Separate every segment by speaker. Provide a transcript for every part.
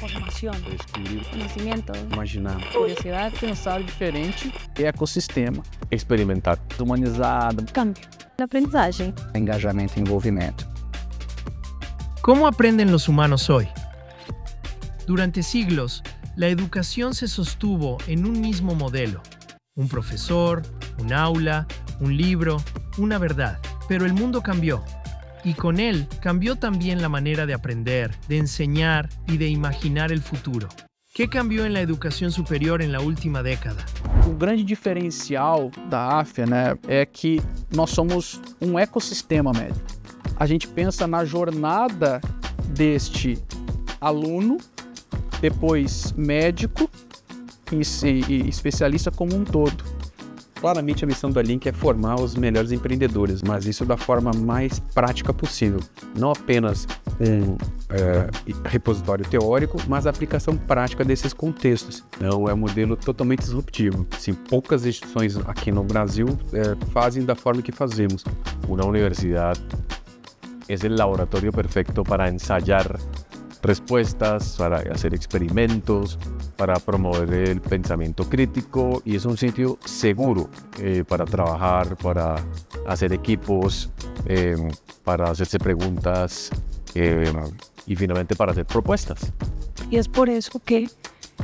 Speaker 1: Información,
Speaker 2: descobrir,
Speaker 1: conocimiento,
Speaker 2: imaginar,
Speaker 1: curiosidad,
Speaker 2: pensar diferente, ecossistema, experimentar, humanizado,
Speaker 1: cambio, aprendizaje,
Speaker 3: engajamento e envolvimento.
Speaker 4: ¿Cómo aprenden los humanos hoy? Durante siglos, la educación se sostuvo en un mismo modelo. Un profesor, un aula, un libro, una verdad. Pero el mundo cambió. Y con él cambió también la manera de aprender, de enseñar y de imaginar el futuro. ¿Qué cambió en la educação superior en la última década?
Speaker 2: O grande diferencial da AFIA, é que nós somos um ecossistema médico. A gente pensa na jornada deste aluno, depois médico e especialista como um todo. Claramente a missão da Link é formar os melhores empreendedores, mas isso da forma mais prática possível. Não apenas um repositório teórico, mas a aplicação prática desses contextos. Então é um modelo totalmente disruptivo. Sim, poucas instituições aqui no Brasil fazem da forma que fazemos.
Speaker 5: Uma universidade é o laboratório perfeito para ensayar respuestas, para hacer experimentos, para promover el pensamiento crítico, y es un sitio seguro para trabajar, para hacer equipos, para hacerse preguntas y finalmente para hacer propuestas.
Speaker 1: Y es por eso que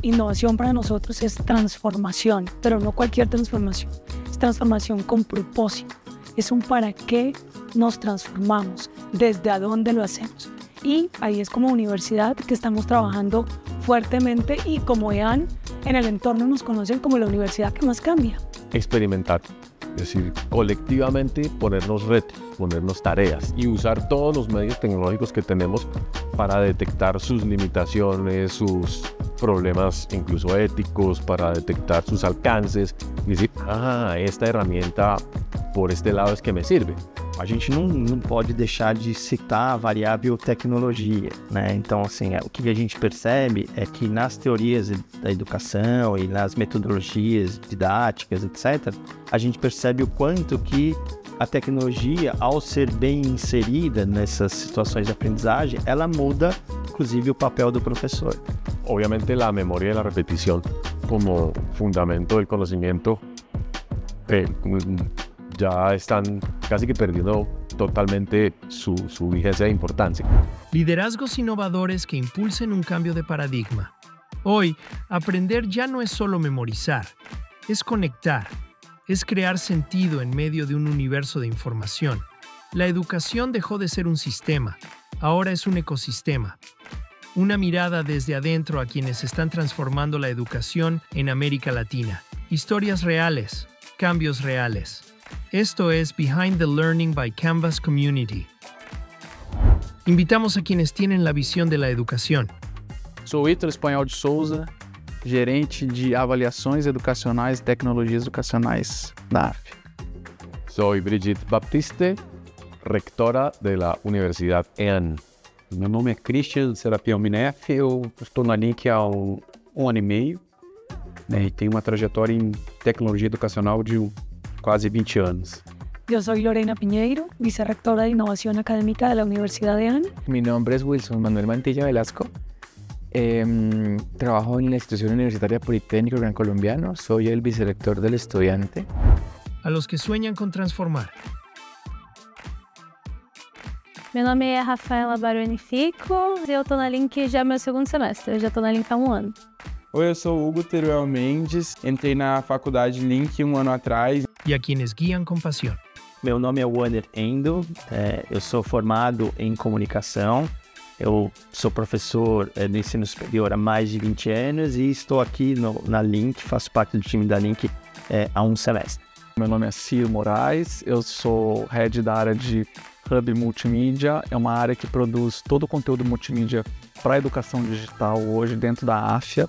Speaker 1: innovación para nosotros es transformación, pero no cualquier transformación, es transformación con propósito, es un para qué nos transformamos, desde a dónde lo hacemos. Y ahí es como universidad que estamos trabajando fuertemente y como EAN en el entorno nos conocen como la universidad que más cambia.
Speaker 5: Experimentar, es decir, colectivamente ponernos retos, ponernos tareas y usar todos los medios tecnológicos que tenemos para detectar sus limitaciones, sus problemas incluso éticos, para detectar sus alcances y decir, esta herramienta por este lado es que me sirve.
Speaker 3: A gente não pode deixar de citar a variável tecnologia, né? Então, assim, o que a gente percebe é que nas teorias da educação e nas metodologias didáticas, etc., a gente percebe o quanto que a tecnologia, ao ser bem inserida nessas situações de aprendizagem, ela muda, inclusive, o papel do professor.
Speaker 5: Obviamente, la memoria y la repetición como fundamento del conocimiento ya están casi que perdiendo totalmente su vigencia e importancia.
Speaker 4: Liderazgos innovadores que impulsen un cambio de paradigma. Hoy, aprender ya no es solo memorizar, es conectar, es crear sentido en medio de un universo de información. La educación dejó de ser un sistema, ahora es un ecosistema. Una mirada desde adentro a quienes están transformando la educación en América Latina. Historias reales, cambios reales. Esto es Behind the Learning by Canvas Community. Invitamos a quienes tienen la visión de la educación.
Speaker 2: Sou Ítalo Espanhol de Souza, gerente de avaliações educacionais e tecnologias educacionais da AFIA.
Speaker 5: Soy Brigitte Baptiste, rectora de la Universidad EAN.
Speaker 6: Meu nome é Christian Serapião Minef, eu estou na Link há um ano e meio, né, e tenho uma trajetória em tecnologia educacional de quase 20 anos.
Speaker 1: Yo soy Lorena Piñeiro, vicerrectora de Innovación Académica de la Universidad de EAN.
Speaker 7: Mi nombre es Wilson Manuel Mantilla Velasco. Trabajo en la Institución Universitaria Politécnico Gran Colombiano. Soy el vicerrector del estudiante.
Speaker 4: A los que sueñan con transformar.
Speaker 8: Meu nome é Rafaela Baroni Fico e eu estou na Link já meu segundo semestre, eu já estou na Link há um ano.
Speaker 9: Oi, eu sou Hugo Teruel Mendes, entrei na faculdade Link um ano atrás.
Speaker 4: E a quienes guiam com pasión.
Speaker 3: Meu nome é Wander Endo, eu sou formado em comunicação, eu sou professor do ensino superior há mais de 20 anos e estou aqui na Link, faço parte do time da Link há um semestre.
Speaker 2: Meu nome é Ciro Moraes, eu sou head da área de Hub Multimídia, é uma área que produz todo o conteúdo multimídia para a educação digital hoje dentro da AFIA.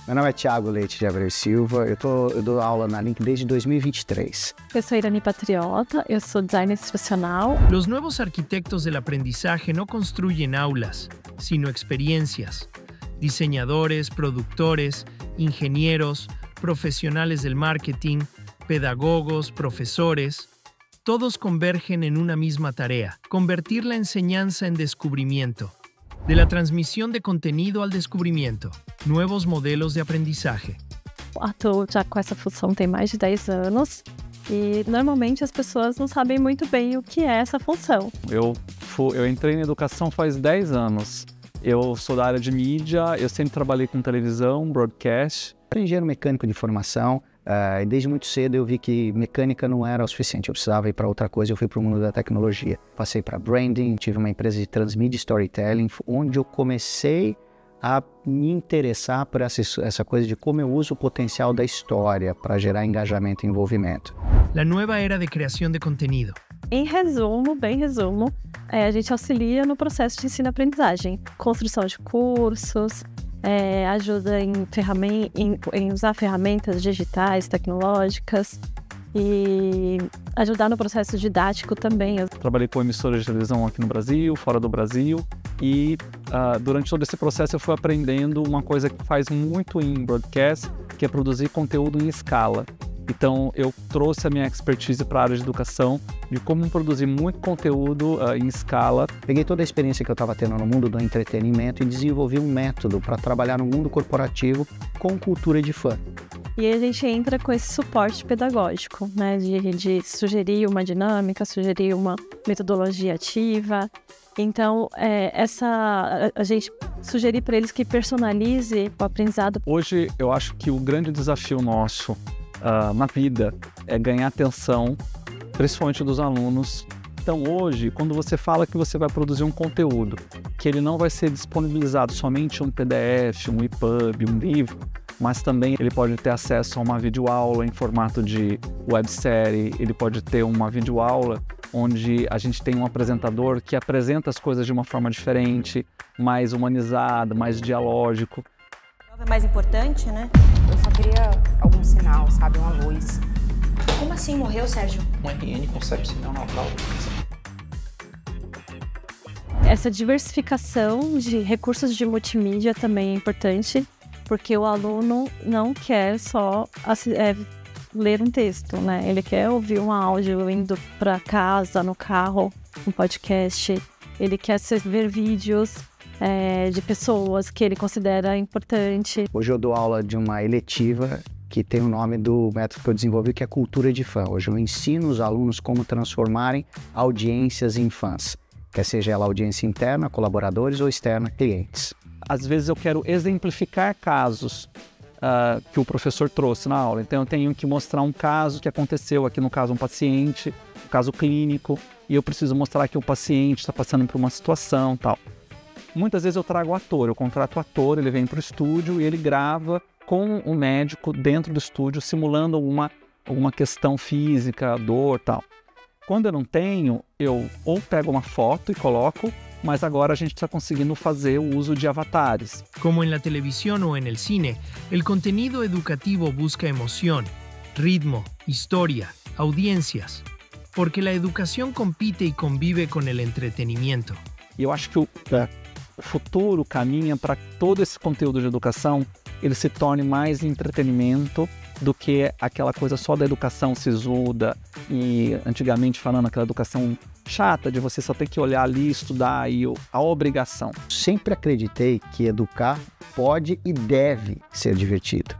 Speaker 3: Meu nome é Thiago Leite de Abreu Silva, eu dou aula na Link desde 2023.
Speaker 8: Eu sou Irani Patriota, eu sou designer instruccional.
Speaker 4: Los nuevos arquitectos del aprendizaje no construyen aulas, sino experiencias. Diseñadores, productores, ingenieros, profesionales del marketing, pedagogos, profesores, todos convergen en una misma tarea, convertir la enseñanza en descubrimiento. De la transmisión de contenido al descubrimiento, nuevos modelos de aprendizaje.
Speaker 8: Atuo já com essa função tem mais de 10 anos e normalmente as pessoas não sabem muito bem o que é essa função.
Speaker 10: Eu entrei na educação faz 10 anos. Eu sou da área de mídia, eu sempre trabalhei com televisão, broadcast.
Speaker 3: Eu engenheiro mecânico de formação e desde muito cedo eu vi que mecânica não era o suficiente, eu precisava ir para outra coisa, eu fui para o mundo da tecnologia. Passei para branding, tive uma empresa de transmídia e storytelling, onde eu comecei a me interessar por essa coisa de como eu uso o potencial da história para gerar engajamento e envolvimento.
Speaker 4: La nueva era de creación de contenido.
Speaker 8: Em resumo, bem resumo, a gente auxilia no processo de ensino-aprendizagem, construção de cursos, ajuda em usar ferramentas digitais, tecnológicas e ajudar no processo didático também. Eu
Speaker 10: trabalhei com emissoras de televisão aqui no Brasil, fora do Brasil e durante todo esse processo eu fui aprendendo uma coisa que faz muito em broadcast, que é produzir conteúdo em escala. Então eu trouxe a minha expertise para a área de educação, de como produzir muito conteúdo em escala.
Speaker 3: Peguei toda a experiência que eu estava tendo no mundo do entretenimento e desenvolvi um método para trabalhar no mundo corporativo com cultura de fã.
Speaker 8: E a gente entra com esse suporte pedagógico, né, de sugerir uma dinâmica, sugerir uma metodologia ativa. Então, a gente sugerir para eles que personalize o aprendizado.
Speaker 10: Hoje, eu acho que o grande desafio nosso na vida é ganhar atenção, principalmente dos alunos. Então, hoje, quando você fala que você vai produzir um conteúdo, que ele não vai ser disponibilizado somente um PDF, um EPUB, um livro, mas também ele pode ter acesso a uma videoaula em formato de websérie, ele pode ter uma videoaula onde a gente tem um apresentador que apresenta as coisas de uma forma diferente, mais humanizada, mais dialógico.
Speaker 11: É mais importante, né? Eu só queria algum sinal, sabe? Uma luz. Como assim morreu, Sérgio?
Speaker 12: Um RN com sepsinal natural.
Speaker 8: Essa diversificação de recursos de multimídia também é importante, porque o aluno não quer só ler um texto, né? Ele quer ouvir um áudio indo para casa, no carro, um podcast. Ele quer ver vídeos de pessoas que ele considera importante.
Speaker 3: Hoje eu dou aula de uma eletiva que tem o nome do método que eu desenvolvi, que é cultura de fã. Hoje eu ensino os alunos como transformarem audiências em fãs, quer seja ela audiência interna, colaboradores ou externa, clientes.
Speaker 10: Às vezes eu quero exemplificar casos que o professor trouxe na aula. Então eu tenho que mostrar um caso que aconteceu, aqui no caso um paciente, um caso clínico, e eu preciso mostrar que o paciente está passando por uma situação tal. Muitas vezes eu trago o ator, eu contrato o ator, ele vem para o estúdio e ele grava com o médico dentro do estúdio, simulando alguma questão física, dor tal. Quando eu não tenho, eu ou pego uma foto e coloco, mas agora a gente está conseguindo fazer o uso de avatares.
Speaker 4: Como en la televisión o en el cine, el contenido educativo busca emoción, ritmo, historia, audiencias, porque la educación compite y convive con el entretenimiento.
Speaker 10: E eu acho que o futuro caminha para todo esse conteúdo de educação, ele se torne mais entretenimento do que aquela coisa só da educação sisuda e antigamente falando aquela educação chata de você só ter que olhar ali, estudar e a obrigação.
Speaker 3: Sempre acreditei que educar pode e deve ser divertido.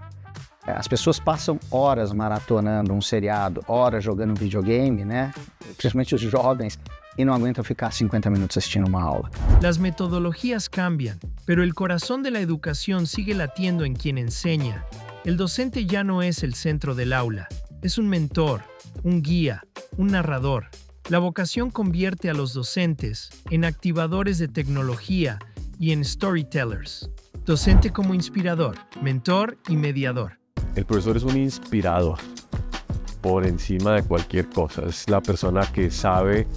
Speaker 3: As pessoas passam horas maratonando um seriado, horas jogando videogame, né? Principalmente os jovens, y no aguanto ficar 50 minutos assistindo uma aula.
Speaker 4: Las metodologías cambian, pero el corazón de la educación sigue latiendo en quien enseña. El docente ya no es el centro del aula, es un mentor, un guía, un narrador. La vocación convierte a los docentes en activadores de tecnología y en storytellers. Docente como inspirador, mentor y mediador.
Speaker 5: El profesor es un inspirador por encima de cualquier cosa. Es la persona que sabe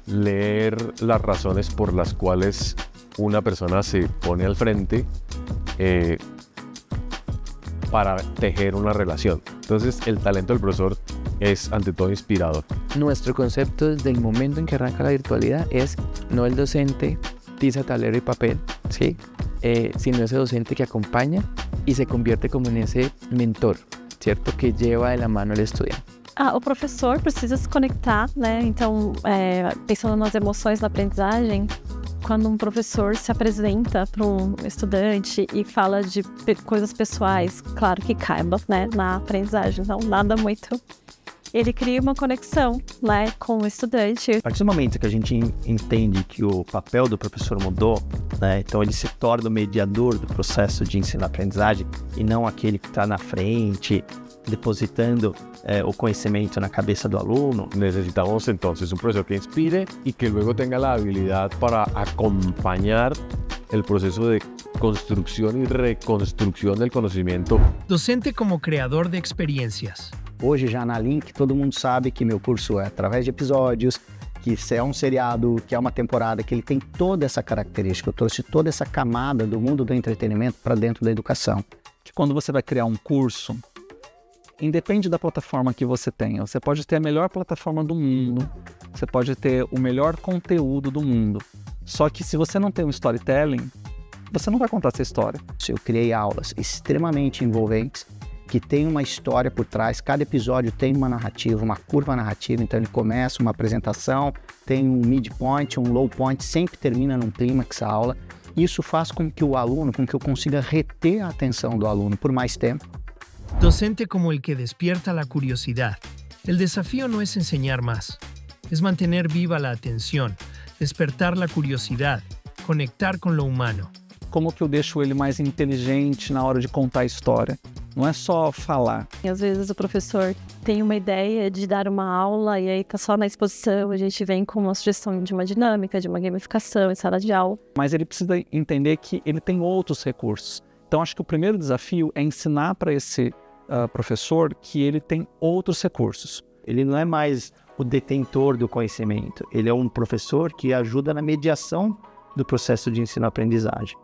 Speaker 5: leer las razones por las cuales una persona se pone al frente para tejer una relación. Entonces, el talento del profesor es ante todo inspirador.
Speaker 7: Nuestro concepto desde el momento en que arranca la virtualidad es no el docente tiza tablero y papel, ¿sí? Sino ese docente que acompaña y se convierte como en esse mentor, certo? Que lleva de la mano el estudiante.
Speaker 8: O professor precisa se conectar, né? Então, pensando nas emoções da aprendizagem, quando um professor se apresenta para um estudante e fala de coisas pessoais, claro que caiba, né, na aprendizagem, não nada muito. Ele cria uma conexão, né, com o estudante.
Speaker 3: A partir do momento que a gente entende que o papel do professor mudou, né, então ele se torna o mediador do processo de ensino-aprendizagem e não aquele que está na frente, depositando o conhecimento na cabeça do aluno.
Speaker 5: Necesitamos entonces un profesor que inspire y que luego tenga la habilidad para acompañar el proceso de construcción y reconstrucción del conocimiento.
Speaker 4: Docente como creador de experiencias.
Speaker 13: Hoje, já na Link, todo mundo sabe que meu curso é através de episódios, que é um seriado, que é uma temporada, que ele tem toda essa característica. Eu trouxe toda essa camada do mundo do entretenimento para dentro da educação.
Speaker 10: Que quando você vai criar um curso, independe da plataforma que você tenha. Você pode ter a melhor plataforma do mundo, você pode ter o melhor conteúdo do mundo. Só que se você não tem um storytelling, você não vai contar essa história.
Speaker 13: Eu criei aulas extremamente envolventes, que tem uma história por trás. Cada episódio tem uma narrativa, uma curva narrativa. Então ele começa uma apresentação, tem um midpoint, um low point, sempre termina num clímax a aula. Isso faz com que o aluno, com que eu consiga reter a atenção do aluno por mais tempo.
Speaker 4: Docente como el que despierta la curiosidad. El desafío no es enseñar más, es mantener viva la atención, despertar la curiosidad, conectar con lo humano.
Speaker 10: Como que eu deixo ele mais inteligente na hora de contar a história? Não é só falar.
Speaker 8: E às vezes o professor tem uma ideia de dar uma aula e aí tá só na exposição, a gente vem com uma sugestão de uma dinâmica, de uma gamificação em sala de aula.
Speaker 10: Mas ele precisa entender que ele tem outros recursos. Então acho que o primeiro desafio é ensinar para esse professor que ele tem outros recursos.
Speaker 3: Ele não é mais o detentor do conhecimento, ele é um professor que ajuda na mediação do processo de ensino-aprendizagem.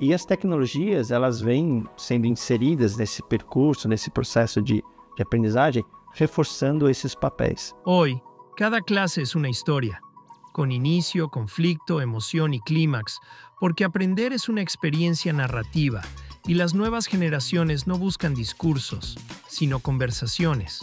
Speaker 3: E as tecnologias, elas vêm sendo inseridas nesse percurso, nesse processo de aprendizagem, reforçando esses papéis.
Speaker 4: Hoy, cada clase es una historia, con inicio, conflicto, emoción y clímax, porque aprender es una experiencia narrativa y las nuevas generaciones no buscan discursos, sino conversaciones.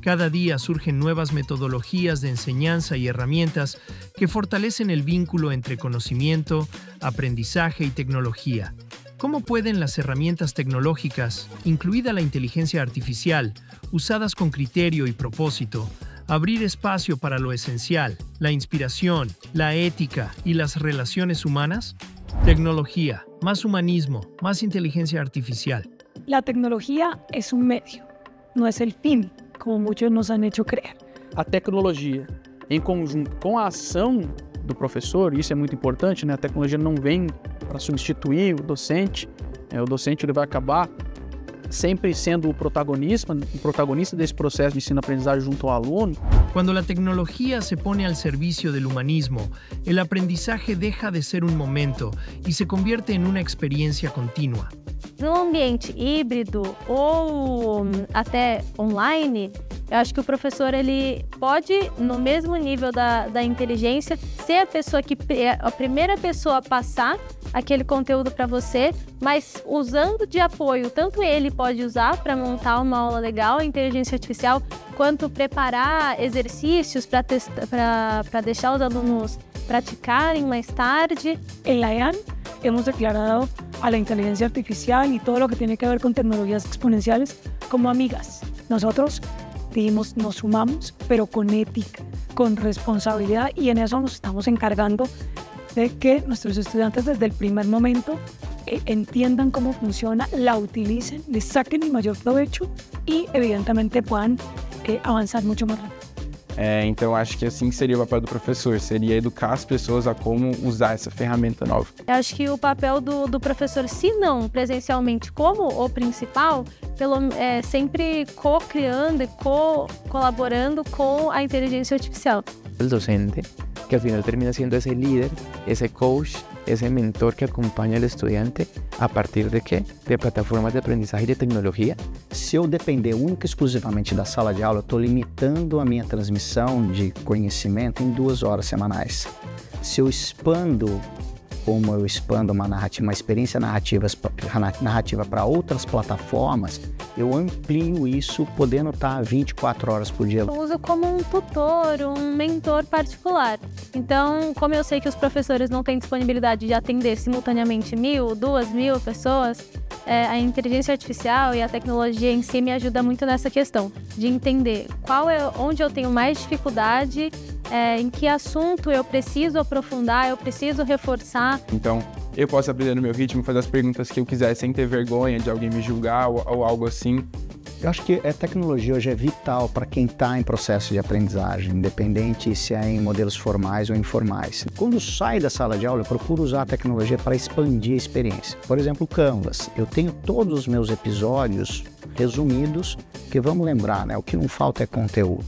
Speaker 4: Cada día surgen nuevas metodologías de enseñanza y herramientas que fortalecen el vínculo entre conocimiento, aprendizaje y tecnología. ¿Cómo pueden las herramientas tecnológicas, incluida la inteligencia artificial, usadas con criterio y propósito, abrir espacio para lo esencial, la inspiración, la ética y las relaciones humanas? Tecnología, más humanismo, más inteligencia artificial.
Speaker 1: La tecnologia es un medio, no es el fin, como muchos nos han hecho creer.
Speaker 2: A tecnologia, em conjunto com a ação do professor, isso é muito importante, né? A tecnologia não vem para substituir o docente. O docente ele vai acabar sempre sendo o protagonista desse processo de ensino-aprendizagem junto ao aluno.
Speaker 4: Cuando la tecnología se pone al servicio del humanismo, el aprendizaje deja de ser un momento y se convierte en una experiencia continua.
Speaker 8: No ambiente híbrido ou até online, eu acho que o professor ele pode, no mesmo nível da inteligência, ser a pessoa que a primeira pessoa a passar aquele conteúdo para você, mas usando de apoio, tanto ele pode usar para montar uma aula legal, a inteligência artificial, quanto preparar exercícios para deixar os alunos praticarem mais tarde.
Speaker 1: En la EAN hemos declarado a la inteligencia artificial y todo lo que tiene que ver con tecnologías exponenciales como amigas. Nosotros dijimos, nos sumamos, pero con ética, con responsabilidad, y en eso nos estamos encargando de que nuestros estudiantes desde el primer momento entiendan cómo funciona, la utilicen, le saquen el mayor provecho y evidentemente puedan avançar muito mais rápido.
Speaker 9: Então acho que assim seria o papel do professor, seria educar as pessoas a como usar essa ferramenta nova.
Speaker 8: Eu acho que o papel do professor, se não presencialmente como o principal, sempre co-criando e colaborando com a inteligência artificial.
Speaker 7: El docente, que al final termina siendo ese líder, ese coach, ese mentor que acompaña al estudiante, ¿a partir de qué? De plataformas de aprendizaje y de tecnología.
Speaker 13: Se eu depender única e exclusivamente da sala de aula, eu estou limitando a minha transmissão de conhecimento em 2 horas semanais. Se eu expando, como eu expando uma experiência narrativa para outras plataformas, eu amplio isso podendo estar 24 horas por dia.
Speaker 8: Eu uso como um tutor, um mentor particular. Então, como eu sei que os professores não têm disponibilidade de atender simultaneamente 1.000, 2.000 pessoas, a inteligência artificial e a tecnologia em si me ajuda muito nessa questão de entender onde eu tenho mais dificuldade, em que assunto eu preciso aprofundar, eu preciso reforçar.
Speaker 9: Então, eu posso aprender no meu ritmo, fazer as perguntas que eu quiser sem ter vergonha de alguém me julgar ou algo assim.
Speaker 13: Eu acho que a tecnologia hoje é vital para quem está em processo de aprendizagem, independente se é em modelos formais ou informais. Quando sai da sala de aula, eu procuro usar a tecnologia para expandir a experiência. Por exemplo, o Canvas. Eu tenho todos os meus episódios resumidos, porque vamos lembrar, né? O que não falta é conteúdo.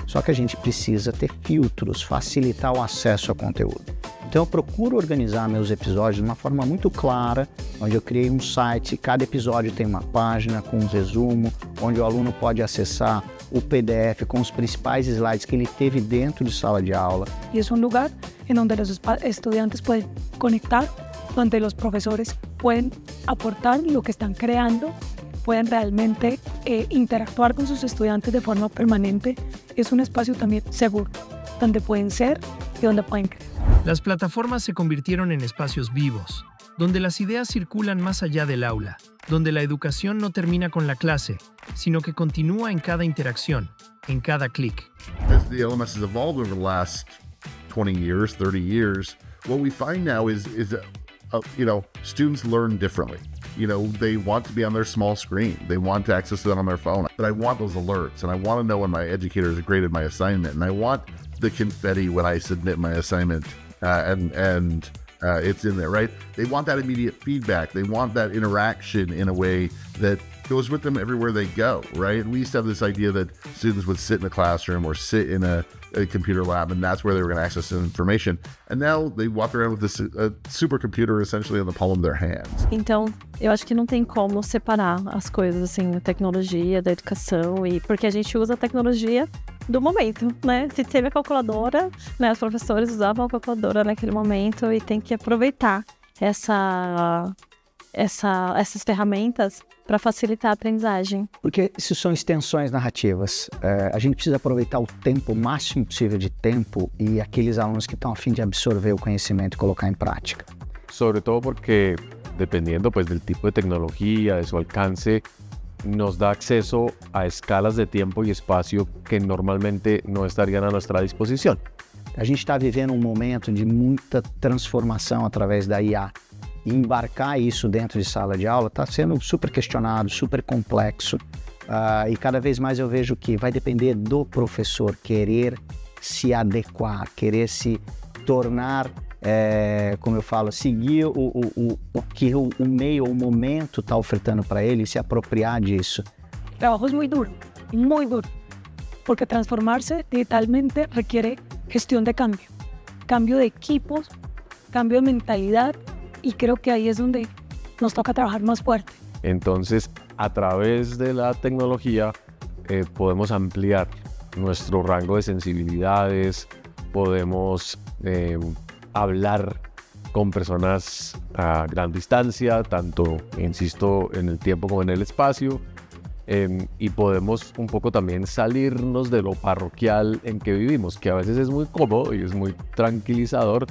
Speaker 13: Só que a gente precisa ter filtros, facilitar o acesso ao conteúdo. Então eu procuro organizar meus episódios de uma forma muito clara, onde eu criei um site, cada episódio tem uma página com um resumo, onde o aluno pode acessar o PDF com os principais slides que ele teve dentro de sala de aula.
Speaker 1: Y es un lugar en donde los estudiantes pueden conectar, donde los profesores pueden aportar lo que están creando, pueden realmente interactuar con sus estudiantes de forma permanente. Es un espacio también seguro, donde pueden ser y donde pueden crear.
Speaker 4: Las plataformas se convirtieron en espacios vivos, donde las ideas circulan más allá del aula, donde la educación no termina con la clase, sino que continúa en cada interacción, en cada clic.
Speaker 14: As the LMS has evolved over the last 20 years, 30 years, what we find now is students learn differently. They want to be on their small screen. They want to access it on their phone. But I want those alerts, and I want to know when my educator has graded my assignment, and I want the confetti when I submit my assignment, and it's in there, right? They want that immediate feedback. They want that interaction in a way that goes with them everywhere they go, right? We used to have this idea that students would sit in a classroom or sit in a computer lab, and that's where they were going to access information. And now they walk around with this supercomputer essentially in the palm of their hands.
Speaker 8: Então, eu acho que não tem como separar as coisas, assim, a tecnologia da educação, porque a gente usa a tecnologia do momento, né? Se teve a calculadora, né? Os professores usavam a calculadora naquele momento e tem que aproveitar essas ferramentas para facilitar a aprendizagem.
Speaker 13: Porque isso são extensões narrativas. A gente precisa aproveitar o tempo, o máximo possível de tempo, e aqueles alunos que estão a fim de absorver o conhecimento e colocar em prática.
Speaker 5: Sobre todo porque, dependiendo pues del tipo de tecnología, de su alcance, nos da acceso a escalas de tiempo y espacio que normalmente no estarían a nuestra disposición.
Speaker 13: A gente está vivendo um momento de muita transformação através da IA. E embarcar isso dentro de sala de aula está sendo super questionado, super complexo. E cada vez mais eu vejo que vai depender do professor querer se adequar, querer se tornar, como eu falo, seguir o que o meio, o momento está ofertando para ele e se apropriar disso.
Speaker 1: El trabajo es muy duro, porque transformarse digitalmente requiere gestión de cambio de equipos, cambio de mentalidad. Y creo que ahí es donde nos toca trabajar más fuerte.
Speaker 5: Entonces, a través de la tecnología podemos ampliar nuestro rango de sensibilidades, podemos hablar con personas a gran distancia, tanto, insisto, en el tiempo como en el espacio, y podemos un poco también salirnos de lo parroquial en que vivimos, que a veces es muy cómodo y es muy tranquilizador,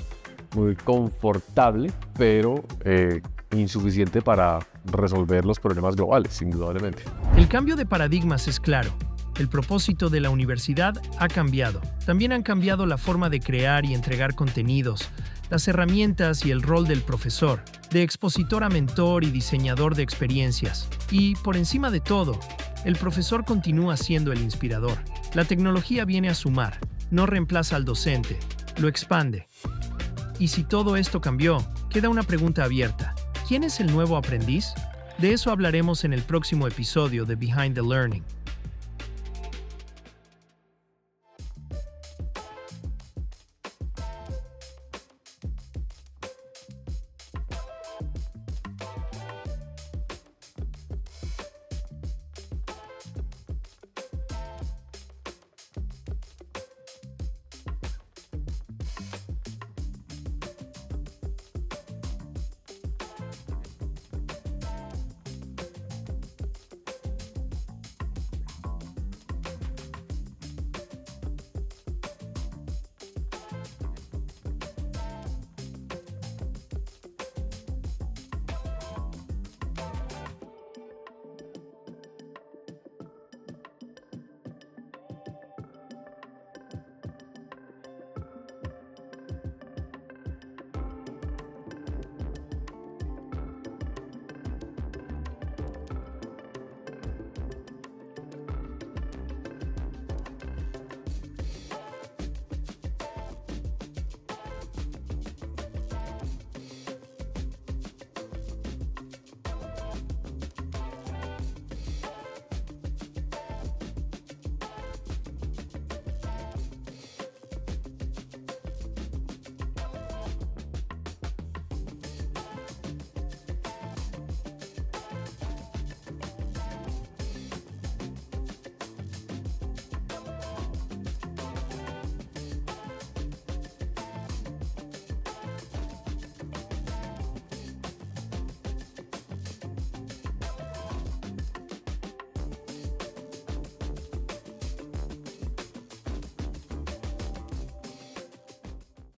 Speaker 5: muy confortable, pero insuficiente para resolver los problemas globales, indudablemente.
Speaker 4: El cambio de paradigmas es claro. El propósito de la universidad ha cambiado. También han cambiado la forma de crear y entregar contenidos, las herramientas y el rol del profesor, de expositor a mentor y diseñador de experiencias. Y, por encima de todo, el profesor continúa siendo el inspirador. La tecnología viene a sumar, no reemplaza al docente, lo expande. Y si todo esto cambió, queda una pregunta abierta. ¿Quién es el nuevo aprendiz? De eso hablaremos en el próximo episodio de Behind the Learning.